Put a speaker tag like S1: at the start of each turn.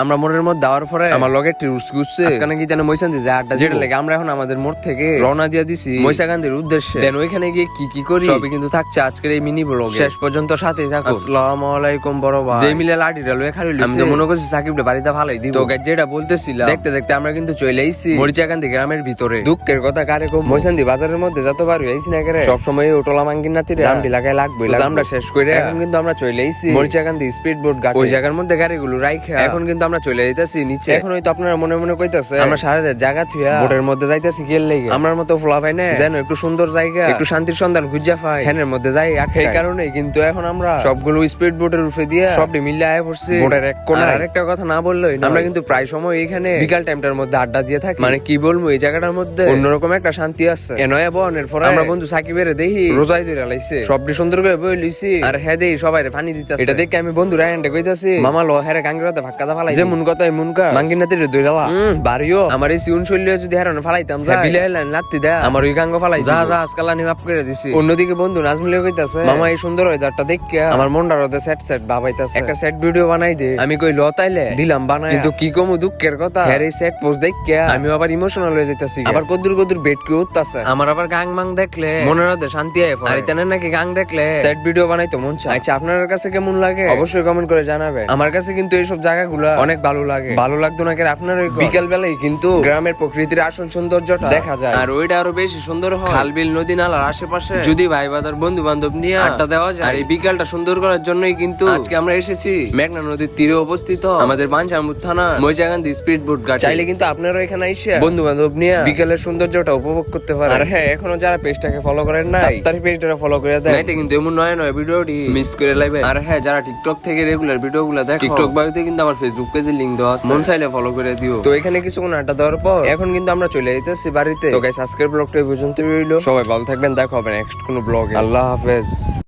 S1: আমরা মোড়ের মধ্যে যাওয়ার পরে আমার লগে ট্যুরস গুছছে আজকে নাকি জানো মইসান্দি যে আড্ডা যেটা লাগে আমরা এখন আমাদের মোড় থেকে রওনা দিয়ে দিছি মইসাকান্দির উদ্দেশ্যে। দেন ওইখানে গিয়ে কি করি সবই কিন্তু থাকছে আজকের এই মিনি ব্লগে, শেষ পর্যন্ত সাথেই থাকো। আসসালামু আলাইকুম বড় ভাই। যে মিলে লাঠিটা লয়ে খালি আমি তো মনে করছি সাকিবটা বাড়িতে ভালোই দিব। তো গাইস যেটা বলতেছিলাম দেখতে দেখতে আমরা কিন্তু চলে আইছি মরিচাকান্দি গ্রামের ভিতরে। দুঃখের কথা কারে কম, মইসান্দি বাজারের মধ্যে যতবার হইছি না করে সব সময় ওটলা মাঙ্গিন নাতিরে জামডি লাগায় লাগবে। আমরা শেষ করে এখন কিন্তু আমরা চলে আইছি মরিচাকান্দি স্পিড বোট ঘাট। ওই জায়গার মধ্যে গাড়িগুলো রাইখা এখন কিন্তু আমরা চলে যাইতাছি নিচে। এখন হয়তো আপনারা মনে মনে কইতাছে আমরা সারাদের জায়গা থুয়া বোটের মধ্যে যাইতাছি গেল লাগে। আমার মতো ফোলা পাই না যেন একটু সুন্দর জায়গা একটু শান্তির সন্ধান খুঁজা পাই ফ্যানের মধ্যে যাই। এই কারণে কিন্তু এখন আমরা সবগুলো স্পিড বোটের উপরে দিয়ে সবটি মিলে আয় পড়ছি বোটের এক কোণায়। আর একটা কথা না বললেই আমরা কিন্তু প্রায় সময় এখানে বিকাল টাইমটার মধ্যে আড্ডা দিয়ে থাকি। মানে কি বলবো এই জায়গাটার মধ্যে অন্যরকম একটা শান্তি আছে। এনয়া বনের পরে আমরা বন্ধু সাকিবের দেখি রোজাই ধরে লাইছে সবটি সুন্দর করে বই লইছি আর হ্যাঁ দেই সবাই পানি দিতেছে। এটা দেখে আমি বন্ধু রায়ন্ডে কইতাছি মামা লো হ্যাঁ গাঙ্গিরাতে ভাক্কা দা ফালাই যে মন কথাই মন কা মাঙ্গিনাতে দইরালা বাড়িও আমার এই সিউন শৈলী যদি হারানো ফালাইতাম যা বিলাইলেন লাত্তি দা আমার ওই গাঙ্গ ফালাই যা যা আজকাল আমি মাফ করে দিছি। অন্যদিকে বন্ধু নাজমিলে কইতাছে মামা এই সুন্দর ওয়েদারটা দেখে আমার মনটার ওতে সেট ভাবাইতাছে একটা সেট ভিডিও বানাই দে। আমি কই ল তাইলে দিলাম বানাই, কিন্তু কি কমু দুঃখের কথা হ্যাঁ এই সেট পোস্ট দেখে আমি আবার ইমোশনাল হয়ে যাইতাছি। আবার কদ্দুর বেট কি উঠতাছে আমার আবার গাং মাং দেখলে মনের মধ্যে শান্তি আয়। আর ইতানে নাকি গাং দেখলে সেট ভিডিও বানাইতো মন চায়। আচ্ছা আপনার কাছে কেমন লাগে অবশ্যই কমেন্ট করে জানাবেন। আমার কাছে কিন্তু এইসব জায়গাগুলো অনেক ভালো লাগে। ভালো লাগতো না কেন আপনার ওই বিকাল বেলায় কিন্তু গ্রামের প্রকৃতির আসল সৌন্দর্যটা দেখা যায়। আর ওইটা আরো বেশি সুন্দর হয় খাল বিল নদী নালার আশেপাশে যদি ভাই বাদার বন্ধু বান্ধব নিয়ে আড্ডা দেওয়া যায়। আর এই বিকালটা সুন্দর করার জন্যই কিন্তু আজকে আমরা এসেছি মেঘনা নদীর তীরে অবস্থিত আমাদের বাঞ্ছামুদ থানা মইচাকান্দি স্পিড বোট ঘাট। চাইলে কিন্তু আপনারা এখানে এসে বন্ধু বান্ধব নিয়ে বিকালের সৌন্দর্যটা উপভোগ করতে পারেন। আর হ্যাঁ এখনো যারা পেজটাকে ফলো করেন নাই তার পেজটা ফলো করে দেন, নাইতে কিন্তু এমন নয় ভিডিওটি মিস করে লাইবেন। আর হ্যাঁ যারা টিকটক থেকে রেগুলার ভিডিওগুলো দেখো টিকটক বায়োতে কিন্তু আমার ফেসবুক পেজে লিংক দেওয়া আছে, মন চাইলে ফলো করে দিও। তো এখানে কিছুক্ষণ আড্ডা দেওয়ার পর এখন কিন্তু আমরা চলে যাইতেছি বাড়িতে। তো গাইস আজকের ব্লগটা এই পর্যন্ত রইলো, সবাই ভালো থাকবেন, দেখা হবে নেক্সট কোনো ব্লগে। আল্লাহ হাফেজ।